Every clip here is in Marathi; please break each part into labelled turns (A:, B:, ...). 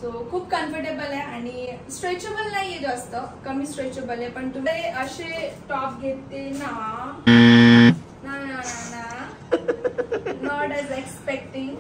A: सो खूप कम्फर्टेबल आहे आणि स्ट्रेचेबल नाहीये, जास्त कमी स्ट्रेचेबल आहे. पण तुम्ही असे टॉप घेते ना नॉट एज एक्सपेक्टिंग.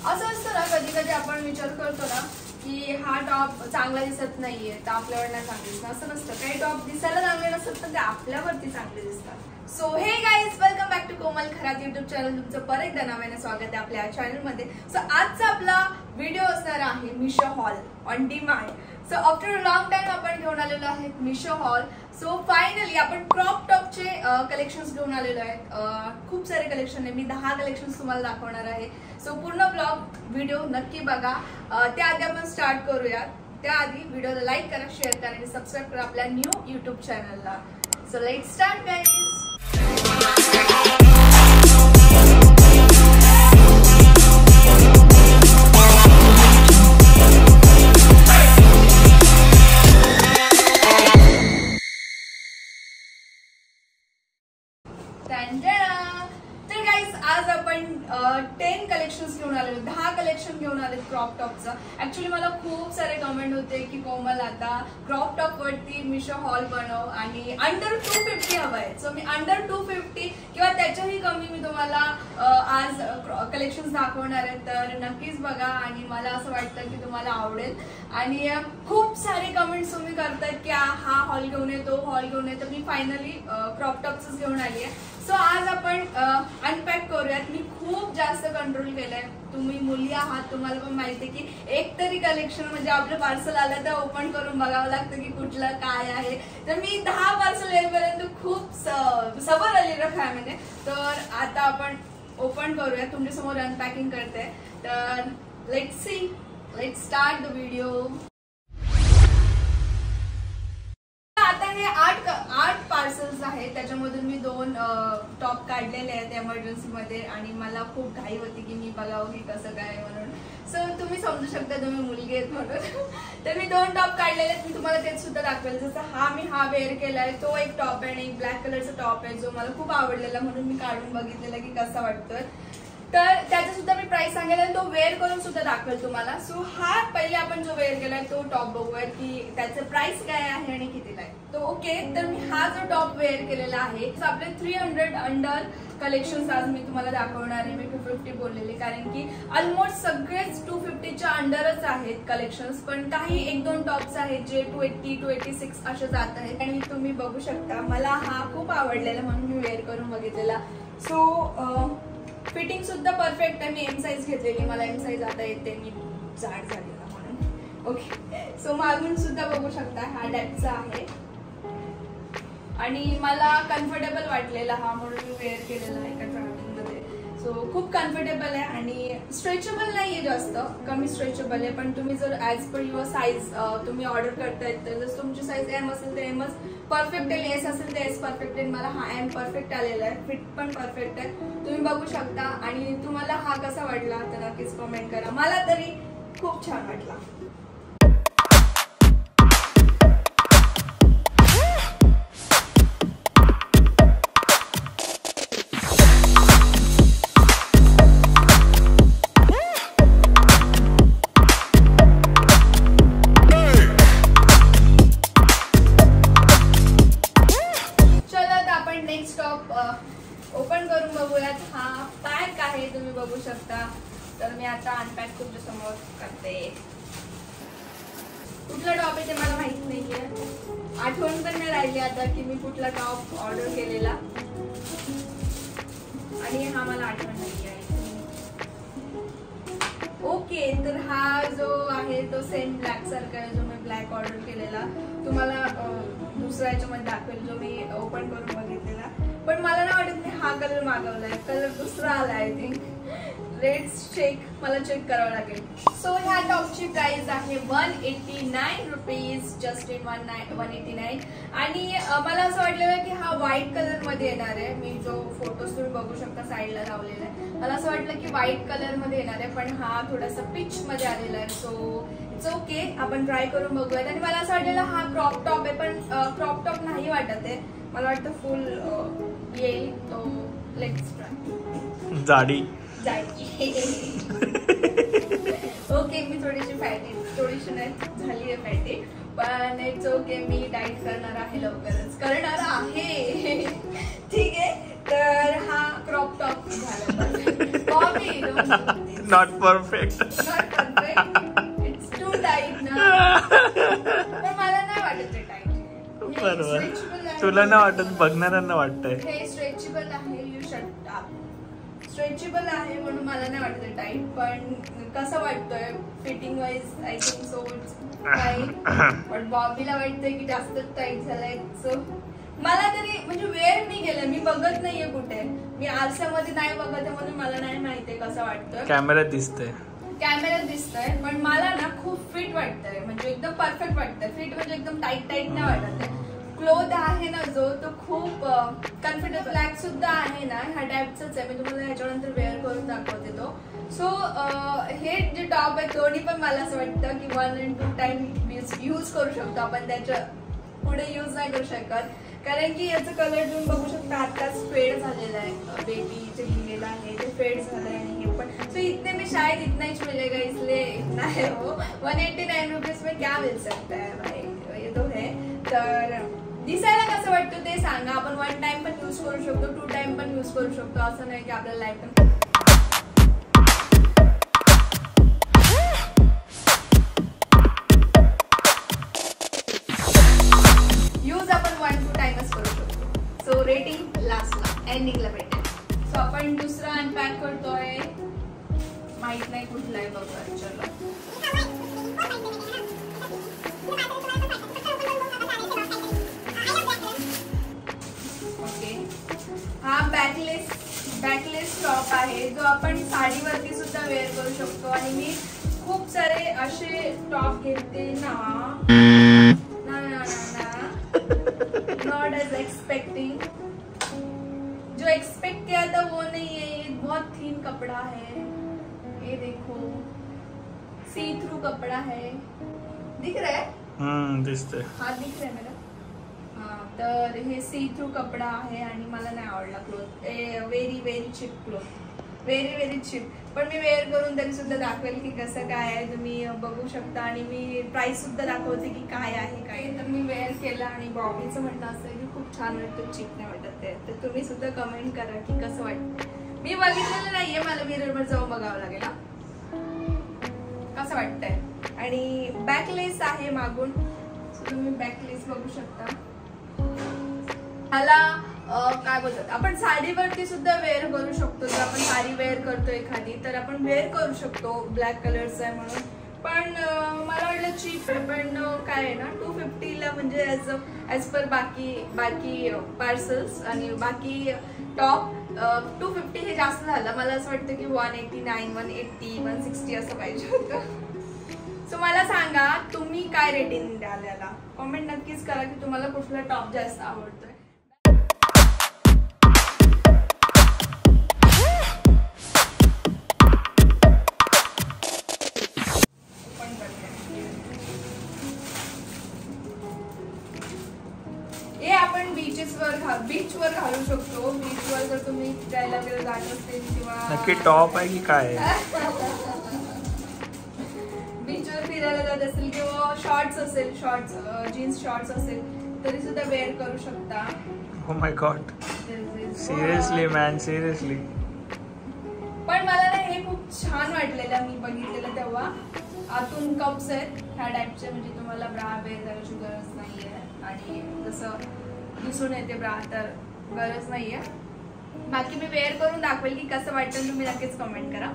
A: असं असतं ना कधी कधी आपण विचार करतो ना की हा टॉप चांगला दिसत नाहीये तर आपल्यावर नाही चांगले दिसतं. असं नसतं. काही टॉप दिसायला चांगले नसतात पण ते आपल्यावरती चांगले दिसतात. So hey guys, welcome back to Komal Kharat YouTube channel. तुमचं परत एकदा नव्याने स्वागत आहे आपल्या चॅनलमध्ये. सो आजचा आपला व्हिडिओ असणार आहे Meesho hall on demand. So after long time आपण घेऊन आलेलो आहे मिशो हॉल. सो फायनली आपण क्रॉप टॉपचे कलेक्शन्स घेऊन आलेलो आहेत. खूप सारे कलेक्शन आहे. मी 10 कलेक्शन्स तुम्हाला दाखवणार आहे. सो पूर्ण ब्लॉग व्हिडिओ नक्की बघा. त्याआधी आपण स्टार्ट करूयात. त्याआधी व्हिडिओला लाईक करा, शेअर करा आणि सबस्क्राईब करा आपल्या न्यू युट्यूब चॅनलला. So let's start guys. तर गाईज आज आपण 10 कलेक्शन्स घेऊन आले, 10 कलेक्शन घेऊन आले क्रॉप टॉपचं. ऍक्च्युली मला खूप सारे कमेंट होते की कोमल आता क्रॉप टॉप वरती मिशो हॉल बनव आणि अंडर 250 हवंय. सो मी अंडर 250 किंवा त्याच्याही कमी मी तुम्हाला आज कलेक्शन्स दाखवणार आहे. तर नक्कीच बघा आणि मला असं वाटतं की तुम्हाला आवडेल. आणि खूप सारे कमेंट्स तुम्ही करतायत की हा हॉल घेऊन येतो, हॉल घेऊन येतो. मी फायनली क्रॉप टॉपच घेऊन आली आहे. सो आज आपण अनपॅक करूयात. मी खूप जास्त कंट्रोल केलंय. तुम्ही मुली आहात, तुम्हाला पण माहिती आहे की एक तरी कलेक्शन म्हणजे आपलं पार्सल आलं तर ओपन करून बघावं लागतं की कुठलं काय आहे. तर मी 10 पार्सल येईपर्यंत खूप सबर आली रखायमध्ये. तर आता आपण ओपन करूया. तुमच्या समोर अनपॅकिंग करते. तर let's see, let's start the video. हे 8 पार्सल्स आहेत. त्याच्यामधून मी 2 टॉप काढलेले आहेत एमर्जन्सी मध्ये आणि मला खूप घाई होती की मी बघावं की कसं काय म्हणून. सो तुम्ही समजू शकता, तुम्ही मुलगी आहेत म्हणून. तर मी 2 टॉप काढलेले आहेत. मी तुम्हाला तेच सुद्धा दाखवेल. जसं मी हा वेअर केलाय तो एक टॉप आहे आणि एक ब्लॅक कलरचा टॉप आहे जो मला खूप आवडलेला म्हणून मी काढून बघितलेला की कसा वाटतोय. तर त्याचा सुद्धा मी प्राइस सांगेल आणि तो वेअर करून सुद्धा दाखवेल तुम्हाला. सो हा पहिले आपण जो वेअर केलाय तो टॉप बघूया की त्याचं प्राइस काय आहे आणि कितीला आहे. तो ओके. तर मी हा जो टॉप वेअर केलेला आहे आपले 300 अंडर कलेक्शन्स आज मी तुम्हाला दाखवणार आहे. मी 250 बोललेले कारण की ऑलमोस्ट सगळेच 250च्या अंडरच आहेत कलेक्शन्स. पण काही 1-2 टॉप्स आहेत जे 280, 286 असे जात आहेत. आणि तुम्ही बघू शकता मला हा खूप आवडलेला म्हणून मी वेअर करून बघितलेला. सो फिटिंग सुद्धा परफेक्ट आहे. मी एम साईज घेतलेली, मला एम साईज आता येते, मी जाड झालेला म्हणून. ओके. सो मागून सुद्धा बघू शकता हा डेप्थचा आहे आणि मला कम्फर्टेबल वाटलेला हा म्हणून मी वेअर केलेला आहे एका ट्रॅव्हलिंग मध्ये. सो खूप कम्फर्टेबल आहे आणि स्ट्रेचेबल नाहीये, जास्त कमी स्ट्रेचेबल आहे. पण तुम्ही जर ऍज पर युअर साईज तुम्ही ऑर्डर करतायत तर जर तुमची साईज एम असेल तर एमच परफेक्ट आहे, एस असेल तर एस परफेक्ट आहे. मला हा एम परफेक्ट आलेला आहे, फिट पण परफेक्ट आहे, तुम्ही बघू शकता. आणि तुम्हाला हा कसा वाटला तर नक्कीच कमेंट करा. मला तरी खूप छान वाटला. ओपन करून बघूयात. हा पॅक आहे, तुम्ही बघू शकता. तर मी आता अनपॅक तुमच्या समोर करते. कुठला टॉप आहे ते मला माहित नाहीये, आठवण पण नाही राहिली आता की मी कुठला टॉप ऑर्डर केलेला आणि हा मला आठवण नाही आहे. ओके. तर हा जो आहे तो सेम ब्लॅक सारखा आहे जो मी ब्लॅक ऑर्डर केलेला. तुम्हाला दुसऱ्या याच्यामध्ये दाखवेल जो मी ओपन करून बघितलेला. पण मला नाही वाटत मी हा कलर मागवलाय, कलर दुसरा आलाय आय थिंक. लेट्स चेक, मला चेक करावं लागेल. सो ह्या टॉपची प्राइस आहे 189 रुपीज, जस्ट इन 189. आणि मला असं वाटलेलं की हा व्हाईट कलर मध्ये येणार आहे. मी जो फोटोज तुम्ही बघू शकता साईडला लावलेला आहे, मला असं वाटलं की व्हाईट कलर मध्ये येणार आहे पण हा थोडासा पिच मध्ये आलेला आहे. सो इट्स ओके, आपण ट्राय करून बघूयात. आणि मला असं वाटलेलं हा क्रॉप टॉप आहे पण क्रॉप टॉप नाही वाटत आहे, मला वाटतं फुल येईल. तो लेट्स ट्राय.
B: जाडी
A: ओके. मी थोडीशी फॅटी थोडीशी नाही झाली आहे फॅटी, पण इट्स ओके. मी डाएट करणार आहे, लवकरच करणार आहे. ठीक आहे. तर हा क्रॉप टॉप झाला. बॉबी
B: not perfect,
A: it's too tight ना. पण मला नाही वाटत ते टाईट.
B: बरोबर, तुला नाही वाटत, बघणाऱ्यांना वाटतंय.
A: हे स्ट्रेचेबल आहे. You shut up. स्ट्रेचेबल आहे म्हणून मला नाही वाटत टाईट, पण कसं वाटतोय fitting wise I think so tight. पण बॉबीला वाटतंय की जास्त टाईट झालाय. सो मला तरी म्हणजे वेळ मी गेला, मी बघत नाहीये कुठे, मी आरशामध्ये नाही बघत आहे म्हणून मला नाही माहितीये कसं वाटतंय.
B: कॅमेऱ्यात दिसतंय,
A: कॅमेऱ्यात दिसतंय, पण मला ना खूप फिट वाटतंय, म्हणजे एकदम परफेक्ट वाटतंय. फिट म्हणजे एकदम टाईट टाईट नाही वाटत आहे. क्लोथ आहे ना जो तो खूप कम्फर्टेबल. ब्लॅक सुद्धा आहे ना, ह्या टाईपचाच आहे. मी तुम्हाला ह्याच्यानंतर वेअर करून दाखवते तो. सो हे जे टॉप आहे दोन्ही पण मला असं वाटतं की 1 and 2 टाइम यूज करू शकतो आपण, त्याच्या पुढे यूज नाही करू शकत, कारण की याचं कलर तुम्ही बघू शकता आताच फेड झालेला आहे. बेबी जे लिहिलेलं आहे ते फेड झालंय आणि हे पण. सो इतने में शायद इतना ही मिलेगा, इसलिए इतना है वो. 189 रुपीज में क्या मिल सकता है भाई, ये तो है. तर दिसायला कसं वाटतं ते सांगा. आपण 1 टाइम पण यूज करू शकतो, 2 टाइम पण यूज करू शकतो, असं नाही की आपल्याला लाईफ टाइम. यूज आपण 1-2 टाइमच करू शकतो. सो रेटिंग लास्टला एंडिंगला भेटेल. सो आपण दुसरा अनपॅक करतोय, माहित नाही कुठला आहे बघा. चलो हा बॅकलेस टॉप आहे जो आपण साडीवरती सुद्धा वेअर करू शकतो. आणि मी खूप सारे असे टॉप घेते ना, नॉट एज एक्सपेक्टिंग. जो एक्सपेक्ट किया था वो नहीं है. ये बहुत थिन कपड़ा है, ये देखो सी थ्रू कपड़ा है. दिख रहा है?
B: दिसतंय.
A: हा दिख रहा है मेरा. तर हे सी थ्रू कपडा आहे आणि मला नाही आवडला cloth. Very very chip cloth, very very chip. पण मी वेअर करून तरी सुद्धा दाखवेल की कसं काय आहे, तुम्ही बघू शकता. आणि मी प्राइस सुद्धा दाखवते की काय आहे काय. तर मी वेअर केलं आणि बॉबीचं म्हणणं असं आहे की खूप छान वाटतं, चिप नाही वाटत ते. तर तुम्ही सुद्धा कमेंट करा की कसं वाटतं. मी बघितलेलं नाहीये, मला मिररवर जाऊन बघावं लागेल कसं वाटतंय. आणि बॅकलेस आहे मागून, तुम्ही बॅकलेस बघू शकता. ह्याला काय बोलतात आपण साडीवरती सुद्धा वेअर करू शकतो. जर आपण साडी वेअर करतो एखादी तर आपण वेअर करू शकतो. ब्लॅक कलरचा आहे म्हणून. पण मला वाटलं चीप आहे, पण काय आहे ना 250ला म्हणजे ॲज पर बाकी पार्सल्स आणि बाकी टॉप 250 हे जास्त झालं. मला असं वाटतं की 189, 180, 160 असं पाहिजे होतं. सो मला सांगा तुम्ही काय रेटिंग द्याल याला. कॉमेंट नक्कीच करा की तुम्हाला कुठला टॉप जास्त आवडतोय. हे आपण बीचवर घालू शकतो. बीचवर जर तुम्ही जायला वगैरे जात असतील किंवा
B: नक्की टॉप आहे की काय
A: बीचवर फिरायला जात असेल किंवा शॉर्ट्स असेल, जीन्स शॉर्ट्स असेल तरी सुद्धा वेअर करू शकता.
B: Oh my God. Seriously man, seriously.
A: पण मला ना हे खूप छान वाटलेलं, मी बघितलेलं तेव्हा. आतून कप्स आहेत ह्या टाईपचे, म्हणजे तुम्हाला ब्रा वेअर करायची गरज नाहीये. आणि जसं दिसून येते ब्रा तर गरज नाहीये. बाकी मी वेअर करून दाखवेल की कसं वाटतं, तुम्ही नक्कीच कमेंट करा.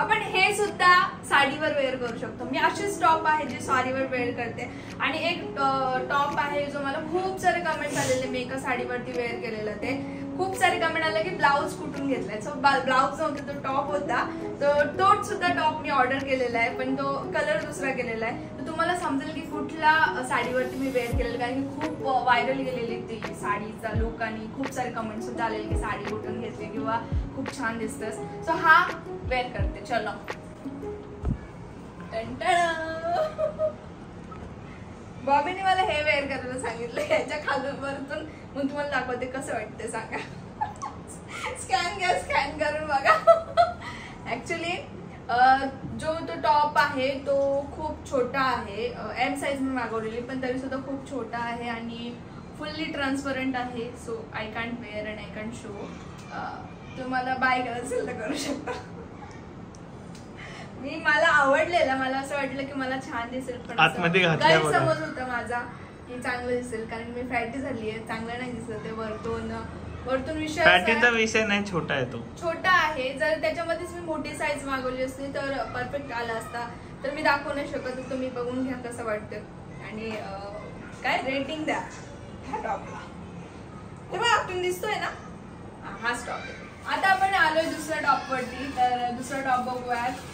A: आपण हे सुद्धा साडीवर वेअर करू शकतो. मी असेच टॉप आहे जे साडीवर वेअर करते. आणि एक टॉप आहे जो मला खूप सारे कमेंट आलेले, मी एका साडीवरती वेअर केलेलं. ते खूप सारे कमेंट आले की ब्लाऊज कुठून घेतलाय. सो ब्लाऊज नव्हता, तो टॉप होता. तोच सुद्धा टॉप मी ऑर्डर केलेला आहे, पण तो कलर दुसरा केलेला आहे. तर तुम्हाला समजेल की कुठल्या साडीवरती मी वेअर केलेलं, कारण की खूप व्हायरल गेलेली ती साडीचा लुक. आणि खूप सारे कमेंट सुद्धा आलेले की साडी कुठून घेतली किंवा खूप छान दिसतेस. सो हा वेअर करते. चलो बॉबीने मला हे वेअर करायला सांगितलं. याच्या खालून वरतून मग तुम्हाला दाखवते कसं वाटतं सांगा. स्कॅन करून बघा. ऍक्च्युली जो तो टॉप आहे तो खूप छोटा आहे, एम साईज मी मागवलेली पण तरी सुद्धा खूप छोटा आहे आणि फुल्ली ट्रान्सपरंट आहे. So I can't wear and I can't show. तुम्हाला बाय करायचं असेल तर करू शकता. मला आवडलेलं, मला असं वाटलं की मला छान दिसेल पण गैरसमज होता माझा की चांगलं दिसेल कारण मी फॅटी झाली आहे, चांगलं नाही दिसत. ते वरतून
B: विषय नाही, छोटा आहे तो,
A: छोटा आहे. जर त्याच्यामध्येच मी मोठी साईज मागवली असती तर परफेक्ट आला असता. तर मी दाखवू नाही शकत, तुम्ही बघून घ्या कसं वाटतं आणि काय रेटिंग द्या ह्या टॉपला. ते बघ आपण दिसतोय ना, हाच टॉप आहे. आता आपण आलोय दुसऱ्या टॉप वरती. तर दुसरा टॉप बघूयात.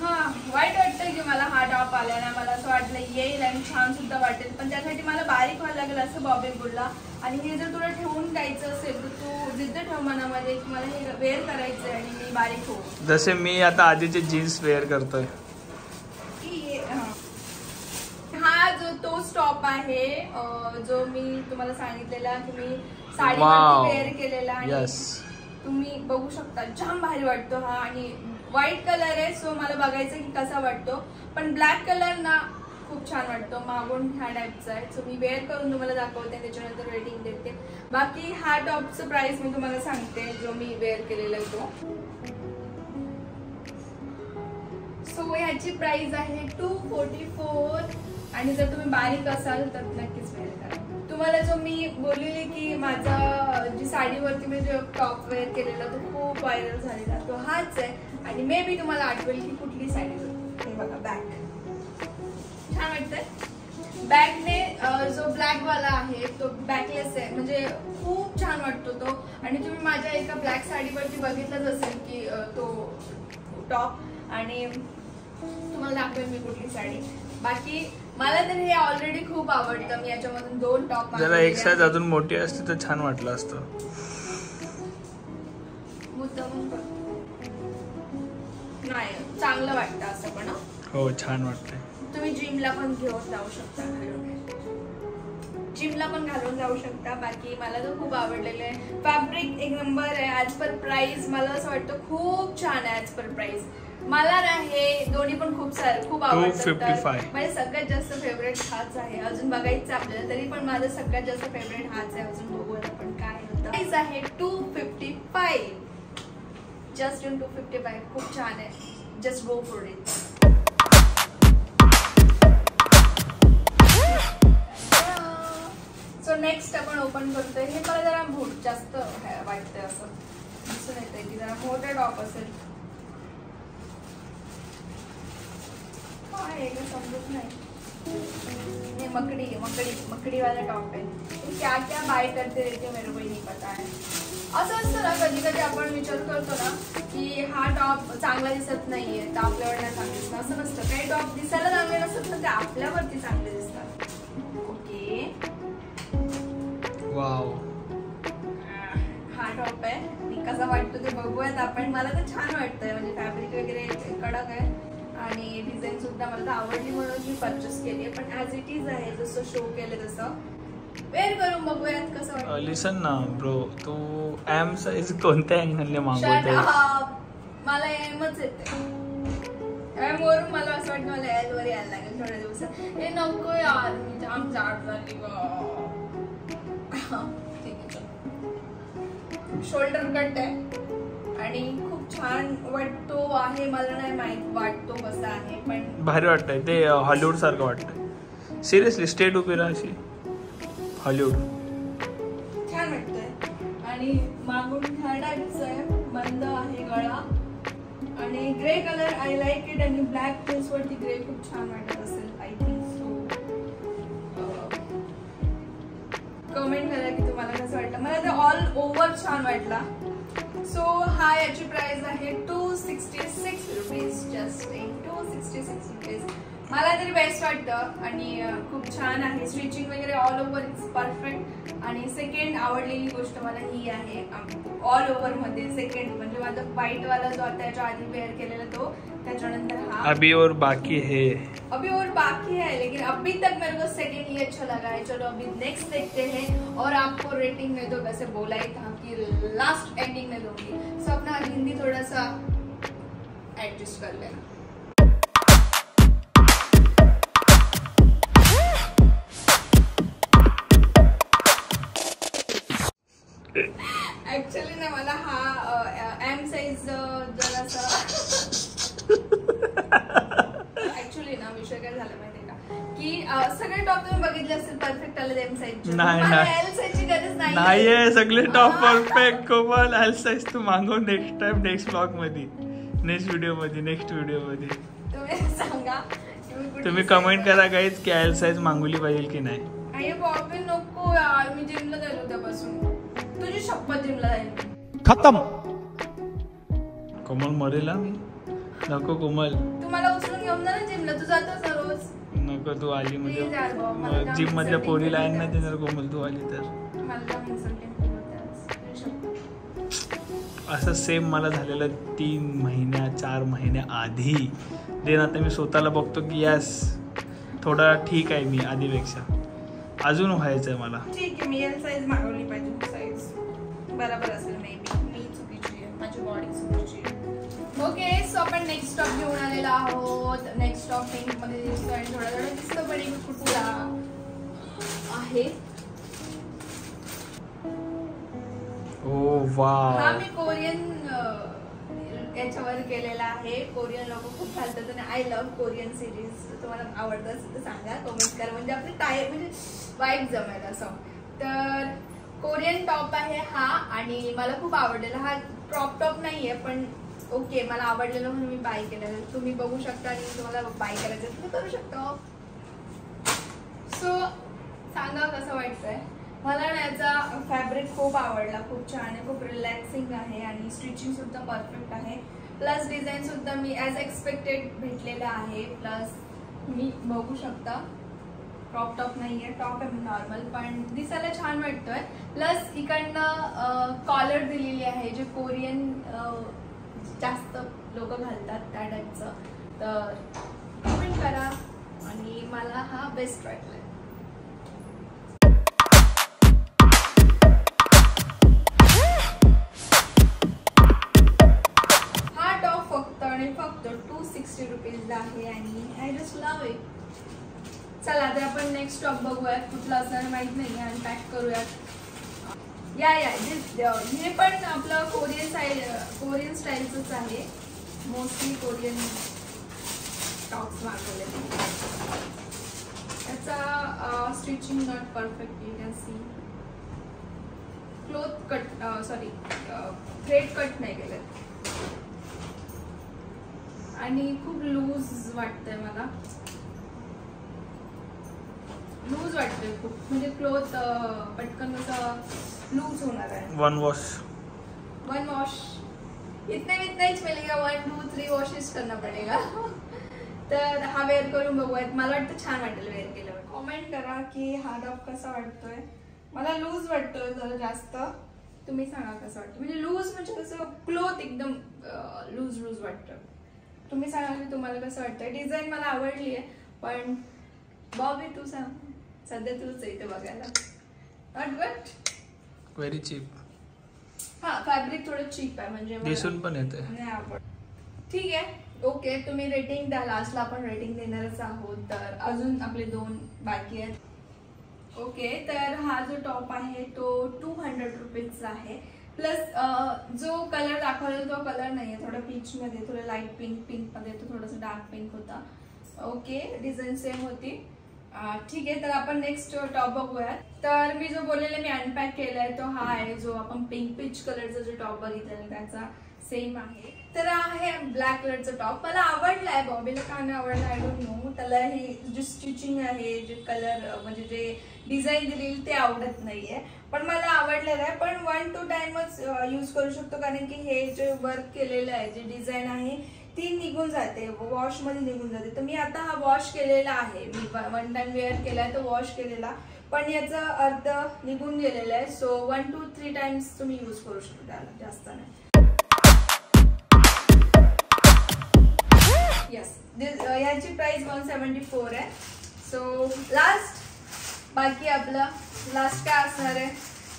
A: वाईट वाटतं की मला हा टॉप आला ना, मला असं वाटलं येईल आणि छान सुद्धा वाटेल पण त्यासाठी मला बारीक व्हायला लागेल असं बॉबी बोलला. आणि हे जर तुला ठेवून द्यायचं असेल तर तू जिद्द ठेव मनामध्ये की मला हे वेअर करायचंय आणि मी बारीक होऊ.
B: जसे मी आता आधीचे जीन्स वेअर करतोय.
A: हा जो तोच टॉप आहे जो मी तुम्हाला सांगितलेला की मी साडीमध्ये वेअर केलेला आणि तुम्ही बघू शकता जाम भारी वाटतो हा. आणि व्हाईट कलर आहे सो मला बघायचं की कसा वाटतो पण ब्लॅक कलर ना खूप छान वाटतो. मागून ह्या टाईपचा आहे. सो मी वेअर करून तुम्हाला दाखवते त्याच्यानंतर रेटिंग देते. बाकी हा टॉपचं प्राइस मी तुम्हाला सांगते जो मी वेअर केलेला आहे तो. सो याची प्राइस आहे 244 आणि जर तुम्ही बारीक असाल तर नक्कीच वेअर करा. तुम्हाला जो मी बोललेली की माझा जी साडीवरती मी जो टॉप वेअर केलेला तो खूप व्हायरल झालेला तो हाच आहे आणि मे बी तुम्हाला आठवेल की कुठली साडी होती. हे बघा बॅग छान वाटतंय. बॅगने जो ब्लॅक वाला आहे तो बॅकलेस आहे म्हणजे खूप छान वाटतो तो. आणि तुम्ही माझ्या एका ब्लॅक साडीवरती बघितलंच असेल की तो टॉप आणि तुम्हाला दाखवेल मी कुठली साडी. बाकी मला तर हे ऑलरेडी खूप आवडतं. मी याच्यामधून 2 टॉप
B: जरा एक साईज अजून मोठी असते तर छान वाटलं असतं.
A: नाही चांगलं वाटतं असं पण.
B: हो छान वाटतंय.
A: तुम्ही जिमला पण घेऊन जाऊ शकता, जिमला पण घालून जाऊ शकता. बाकी मला तर खूप आवडलेलं आहे. फॅब्रिक एक नंबर आहे. ॲज पर प्राइस मला असं वाटतं खूप छान आहे. ॲज पर प्राइस मला ना हे दोन्ही पण खूप आवडतात. माझे सगळ्यात जास्त फेवरेट हाच आहे. अजून बघायचं आपल्याला तरी पण माझं सगळ्यात जास्त फेवरेट हाच आहे. अजून बघूया आपण काय होतं. प्राइस आहे 255. Just in 255. खूप छान आहे. Just go for it. So next आपण ओपन करतोय. हे मला जरा जास्त वाटतंय असं दिसून येतंय की जरा मोठा टॉप असेल. काय समजत नाही. मकड़ी वाला टॉप है. क्या क्या बाय करते रहते मेरे को नहीं पता है. असं असतं ना कधी कधी आपण विचार करतो ना की हा टॉप चांगला दिसत नाहीये तर आपल्यावर नाही चांगलं दिसतं. असं नसतं. काही टॉप दिसायला चांगले नसतात तर ते आपल्यावरती चांगले दिसतात. ओके
B: वाव
A: हा टॉप आहे. कसा वाटतो ते बघूयात आपण. मला तर छान वाटतंय म्हणजे फॅब्रिक वगैरे कडक आहे आणि डिझाईन सुद्धा मला आवडली म्हणून मी परचेस केली आहे. पण ॲज इट इज आहे जसं शो केलं तसं वेअर करून बघूयात कसं वाटतं.
B: लिसन ना ब्रो तू एम साईज कोणत्या अँगलने मागवते.
A: मला एमच येते. एम वरून मला असं वाटतं मला एल वर यायला लागेल थोड्या दिवसात. हे नको यार मी जाम जाड झाली. ठीक आहे. शोल्डर कट आहे आणि खूप छान वाटतो आहे. मला नाही माहित वाटतो कसा आहे पण
B: भारी वाटतंय. ते हॉलिवूड सारखं वाटतंय. सिरियसली स्टेट उभी राहा अशी हॉलिवूड.
A: छान वाटतंय आणि मागून ह्या टाईपचं आहे. बंद आहे गळा आणि grey colour I like it. आणि ब्लॅक ड्रेस वरती ग्रे खूप छान वाटत असेल आय थिंक सो. कमेंट करा की तुम्हाला कसं वाटतं. मला तर ऑल ओव्हर छान वाटला. सो हा याची प्राइस आहे 266 रुपीज. Just 266 rupees. मला तरी बेस्ट वाटतं आणि खूप छान आहे. स्टिचिंग वगैरे ऑल ओव्हर इट्स परफेक्ट. आणि सेकंड आवडलेली गोष्ट मला ही आहे ऑल ओव्हर मध्ये सेकंड म्हणजे माझा व्हाईट वाला जो आता याच्या आधी वेअर केलेला तो त्याच्यानंतर हा
B: अभी और बाकी है.
A: अभी और बाकी है लेकिन अभी तक मेरे को सेकंड ही अच्छा लगा है. चलो अभी नेक्स्ट देखते हैं और आपको रेटिंग में तो वैसे बोला ही था कि लास्ट एंडिंग में दूंगी. सो अपना हिंदी थोड़ा सा ऍडजस्ट करलेला. ऍक्च्युली ना मला हा एम साईज जरासा ऍक्च्युली ना विषय काय झाला माहितीये का की सगळे टॉप तुम्ही बघितले असतील परफेक्ट आले एम साईज.
B: नाही
A: एल साईजची गरज
B: नाहीये. सगळे टॉप परफेक्ट. कोमल एल साईज तू मागव नेक्स्ट टाइम, नेक्स्ट ब्लॉग मध्ये, नेक्स्ट व्हिडिओ मध्ये.
A: तुम्ही सांगा,
B: तुम्ही कमेंट करा गाईज की एल साईज मागवली पाहिजे की नाही.
A: अरे बाबा नको यार, मी जिमला जायला त्यापासून. तुझी शपथ जिमला जाईल
B: खतम. कोमल मरेल मी. नको कोमल,
A: तू मला उचलून घेऊन जा ना जिमला. तू जातोस ना रोज.
B: नको तू आली म्हणजे
A: Please यार बाबा, मला जाम
B: जिम मधल्या
A: insulting
B: पोरीला
A: होतं.
B: नाही देणार कोमल तू आली तर.
A: मला जाम insulting होतं आज. तुझी शपथ.
B: असं सेम मला झालेलं 3 महिन्या 4 महिन्या आधी. देन आता मी स्वतःला बघतो की यस थोडा ठीक आहे मी आधीपेक्षा. अजून व्हायचंय मला.
A: ठीक आहे, मी एल साईज मागवली पाहिजे. साईज बरोबर असेल मे बी. मी चुकीची आहे, माझी बॉडी चुकीची आहे. ओके, सो आपण नेक्स्ट स्टॉप घेऊन आलेला आहोत. नेक्स्ट स्टॉप पिंक मध्ये दिसतो आणि थोडा थोडा दिसतो पण एक कुठला आहे.
B: ओ वाव.
A: हा मी कोरियन याच्यावर केलेला आहे. कोरियन लोक खूप घालतात आणि आय लव्ह कोरियन सिरीज. तुम्हाला आवडत असेल तर सांगा, कमेंट करा. म्हणजे आपली म्हणजे वाईब जमेल असं. तर कोरियन टॉप आहे हा आणि मला खूप आवडलेला. हा क्रॉप टॉप नाहीये पण ओके मला आवडलेलं म्हणून मी बाय केलेलं. तुम्ही बघू शकता आणि तुम्हाला बाय करायचं तुम्ही करू शकता. सो सांगा कसं वाटतंय. मला ना याचा फॅब्रिक खूप आवडला. खूप छान आहे, खूप रिलॅक्सिंग आहे आणि स्टिचिंग सुद्धा परफेक्ट आहे. प्लस डिझाईन सुद्धा मी ॲज एक्सपेक्टेड भेटलेलं आहे. प्लस मी बघू शकता क्रॉप टॉप नाहीये, टॉप आहे नॉर्मल पण दिसायला छान वाटतोय. प्लस इकडनं कॉलर दिलेली आहे जे कोरियन जास्त लोक घालतात त्या टाईपचं. तर कमेंट करा आणि मला हा बेस्ट वाटलाय. हा टॉप फक्त आणि फक्त 260 रुपीजला आहे आणि आय जस्ट लव्ह इट. चला आता आपण नेक्स्ट टॉप बघूयात. कुठला असणार माहित नाही, अनपॅक करूयात. या हे पण आपलं कोरियन स्टाईलच आहे. मोस्टली कोरियन टॉप्स मागवले. त्याचा stitching not perfect. You can see cloth cut sorry thread cut नाही केलं आणि खूप लूज वाटतंय मला. लूज वाटतंय खूप, म्हणजे क्लोथ पटकन असं लूज होणार आहे.
B: वन वॉश इतने ही मिलेगा. 1 2 3 वॉशेस करना पडेगा. तर हा वेअर करून बघूयात. मला वाटतं छान वाटेल वेअर केल्यावर. कमेंट करा की हा टॉप कसा वाटतोय. मला लूज वाटतोय जरा जास्त. तुम्ही सांगा कसं वाटतं. म्हणजे लूज म्हणजे कसं क्लोथ एकदम लूज वाटतं. तुम्ही सांगा की तुम्हाला कसं वाटतंय. डिझाईन मला आवडली आहे पण बॉबी तू सांग. सध्या तुझंच इथे बघायला. Not good, very cheap.
A: हा फॅब्रिक थोडं चीप आहे म्हणजे
B: दिसून पण येते.
A: नाही आवड. ठीक आहे ओके, तुम्ही रेटिंग द्या. लास्टला आपण रेटिंग देणारच आहोत. तर अजून आपले 2 बाकी आहेत. ओके, तर हा जो टॉप आहे तो 200 रुपीजचा आहे. प्लस जो कलर दाखवलेला तो कलर नाहीये. थोडा पीच मध्ये, थोडं लाईट पिंक मध्ये, तो थोडासा डार्क पिंक होता. ओके, डिझाईन सेम होती. ठीक आहे, तर आपण नेक्स्ट टॉप बघूयात. तर मी जो बोललेला मी अनपॅक केलाय तो हा आहे. जो आपण पिंक पीच कलरचा जो टॉप बघितलेला त्याचा सेम आहे. तर आहे ब्लॅक कलरचा टॉप. मला आवडलाय. बॉबीला का नाही आवडला आय डोंट नो. त्याला हे जे स्टिचिंग आहे, जे कलर म्हणजे जे डिझाईन दिलेली ते आवडत नाहीये. पण मला आवडलेलं आहे. पण 1 to टाइमच यूज करू शकतो कारण की हे जे वर्क केलेलं आहे, जे डिझाईन आहे ती निघून जाते, वॉश मध्ये निघून जाते. तर मी आता हा वॉश केलेला आहे. मी 1 टाइम वेअर केलाय तो वॉश केलेला, पण याचा अर्ध निघून गेलेला आहे. सो 1 to 3 टाइम्स तुम्ही यूज करू शकता त्याला, जास्त नाही. येस, याची प्राइस 174 आहे. सो लास्ट बाकी आपलं लास्ट काय असणार आहे.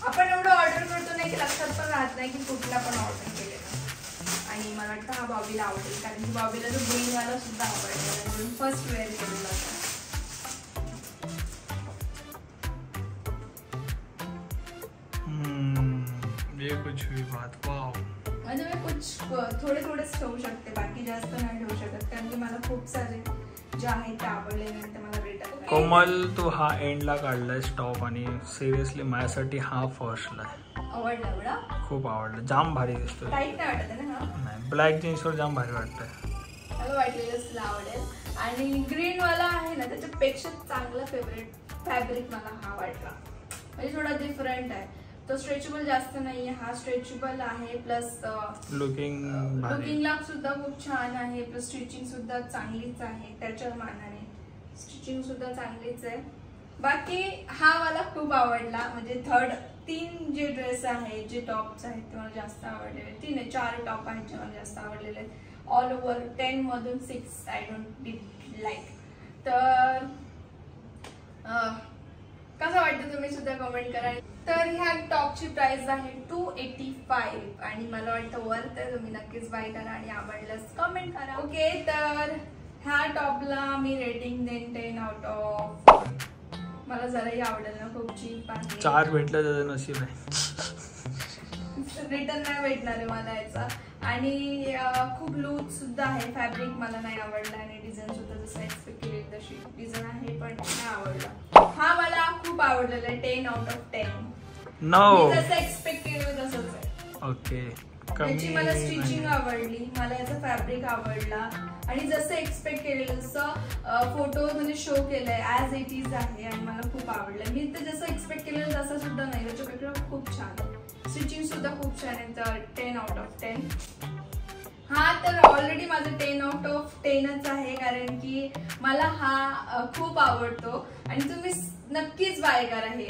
A: आपण एवढं ऑर्डर करतो नाही की लक्षात पण राहत नाही की कुठला पण ऑर्डर केलेला.
B: आणि मला वाटतं हा बॉबीला आवडेल, कारण की बॉबीला जो ग्रीनवाला सुद्धा आवडलेला म्हणून फर्स्ट वेअर केलेला होता.
C: ये कुछ हुई बात. वाव.
B: म्हणजे मी कुछ थोडेच ठेवू शकते, बाकी जास्त नाही ठेवू शकत, कारण की मला खूप सारे जे आहेत ते आवडले नाही ते मला रिटर्न.
C: कोमल तू हा एंडला काढलाय टॉप आणि सिरियसली माझ्यासाठी हा फर्स्टला आहे.
B: आवडला एवढा?
C: खूप आवडलं, जाम भारी दिसतोय.
B: टाईट नाही वाटत ना हा?
C: नाही, ब्लॅक जीन्सवर जाम भारी वाटतंय.
B: मला वाटलेलं तुला आवडेल. आणि ग्रीन वाला आहे ना त्याच्यापेक्षा चांगला फेवरेट फॅब्रिक मला हा वाटला, म्हणजे थोडा डिफरंट आहे. तो स्ट्रेचेबल जास्त नाहीये, हा स्ट्रेचेबल आहे, प्लस लुकिंगला सुद्धा खूप छान आहे, प्लस स्टिचिंग सुद्धा चांगलीच आहे, त्याच्या मानाने स्टिचिंग सुद्धा चांगलीच आहे. बाकी हा मला खूप आवडला, म्हणजे तीन जे ड्रेस आहेत, जे टॉप्स आहेत ते मला जास्त आवडलेले. 4 टॉप आहेत जे मला जास्त आवडलेले आहेत. ऑल ओव्हर 10 मधून 6 आय डोंट लाईक. तर कसं वाटतं तुम्ही सुद्धा कमेंट करा. तर ह्या टॉपची प्राइस आहे 285 आणि मला वाटतं वर्थ आहे. तुम्ही नक्कीच बाय करा आणि आवडल्यास कमेंट करा. ओके, तर ह्या टॉपला मी रेटिंग देईन 10 आउट ऑफ. मला जराही आवडेल ना, खूप चीप आहे.
C: 4 भेटलं त्याचं नशीब आहे.
B: रिटर्न नाही भेटणार आहे मला याचा. आणि खूप लूज सुद्धा आहे. फॅब्रिक मला नाही आवडला आणि डिझाईन सुद्धा जसं एक्सपेक्ट केली तशी डिझाईन आहे, पण नाही आवडला. हा मला खूप आवडलेला आहे, 10 आउट ऑफ 10.
C: नो,
B: जसं एक्सपेक्ट केलं तसंच आहे.
C: ओके.
B: याची मला स्टिचिंग आवडली, मला याचा फॅब्रिक आवडला आणि जसं एक्सपेक्ट केलेलं जसं फोटो मध्ये शो केलंय ऍज इट इज आहे आणि मला खूप आवडलं. मी तर जसं एक्सपेक्ट केलेलं तसं सुद्धा नाही, त्याच्यापेक्षा खूप छान आहे. स्टिचिंग सुद्धा खूप छान आहे. तर 10 आउट ऑफ 10. हा तर ऑलरेडी माझं 10 आउट ऑफ 10च आहे, कारण की मला हा खूप आवडतो आणि तुम्ही नक्कीच बाय करा. हे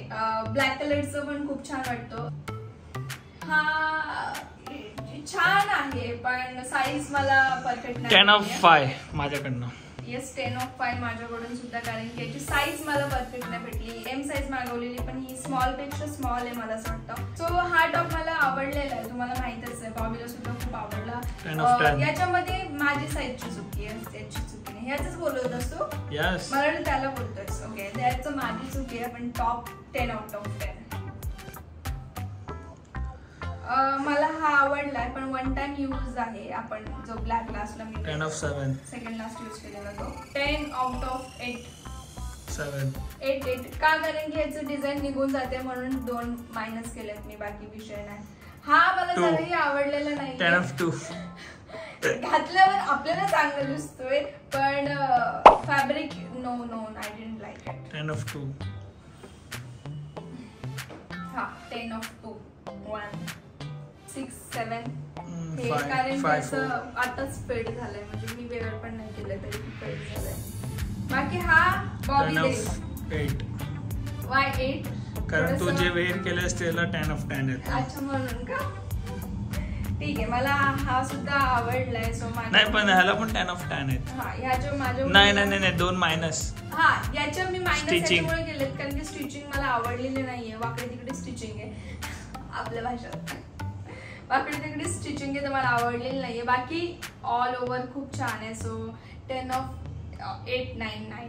B: ब्लॅक कलरचं पण खूप छान वाटतो. हा छान आहे, पण साईज मला परफेक्ट नाही.
C: 10 ऑफ 5 माझ्याकडनं.
B: येस, 10 ऑफ 5 माझ्याकडून सुद्धा, कारण की याची साईज मला परफेक्ट नाही भेटली. एम साईज मागवलेली, पण ही स्मॉल पेक्षा स्मॉल आहे मला असं वाटतं. सो हा टॉप मला आवडलेला आहे, तुम्हाला माहितच आहे. बॉबीला सुद्धा खूप आवडला. याच्यामध्ये माझी साईजची चुकी आहे, याची चुकी नाही. ह्याच बोलत असतो, मला त्याला बोलतोय. ओके, त्याचं माझी चुकी आहे, पण टॉप 10 आउट ऑफ 10. मला हा आवडलाय, पण 1 टाइम यूज आहे. आपण जो ब्लॅक लास्टला मी
C: 10 ऑफ 7
B: सेकंड लास्ट यूज केलेला तो 10 आउट ऑफ 8.
C: 7
B: का, कारण की याचं डिझाईन निघून जाते म्हणून 2 मायनस केलेत मी, बाकी विषय नाही. हा मला जराही आवडलेला नाही.
C: 10 ऑफ 2
B: घातल्यावर आपल्याला चांगलं दिसतोय, पण fabric no I didn't like it.
C: 10 of 2.
B: हा 10 ऑफ 2 1 6 7 हे,
C: 5
B: कारण
C: 5
B: आताच फेड झालंय, म्हणजे मी वेगळं पण नाही केलं तरी फेड झालंय. बाकी हा बॉबी
C: 8.
B: वाय 8,
C: कारण तू जे वेअर केलंस त्याला 10 ऑफ 10 येत.
B: अच्छा, म्हणून का? ठीक आहे, मला हा सुद्धा आवडलाय. सो
C: नाही, पण ह्याला पण 10 ऑफ 10 आहेत.
B: हा, ह्याच्या माझ्या
C: नाही 2 मायनस.
B: हा, याच्या मी मायनस याच्यामुळे केलेत, कारण की स्टिचिंग मला आवडलेली नाहीये. वाकडे तिकडे स्टिचिंग आहे आपल्या भाषेत, वाकडे तिकडे स्टिचिंग आहे, तर मला आवडलेली नाहीये. बाकी ऑल ओव्हर खूप छान आहे. So 10 of 8 9 9.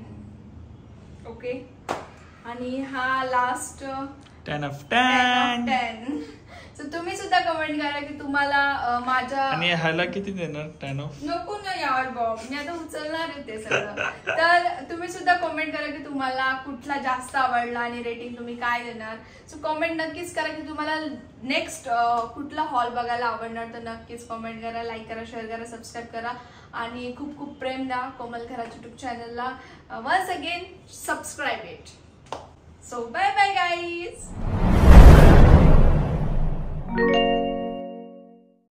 B: ओके, आणि हा लास्ट
C: 10 ऑफ 10.
B: सो तुम्ही सुद्धा कमेंट करा की तुम्हाला माझ्या,
C: आणि ह्याला किती देणार 10 ऑफ?
B: नको ना यार बॉब, मी आता उचलणार आहे ते सगळं. तर तुम्ही सुद्धा कमेंट करा की तुम्हाला कुठला जास्त आवडला आणि रेटिंग तुम्ही काय देणार. सो कमेंट नक्कीच करा की तुम्हाला नेक्स्ट कुठला हॉल बघायला आवडणार, तर नक्कीच कमेंट करा, लाईक करा, शेअर करा, सबस्क्राईब करा आणि खूप खूप प्रेम द्या कोमल खरात यूट्यूब चॅनलला. Once again subscribe it. So bye bye guys.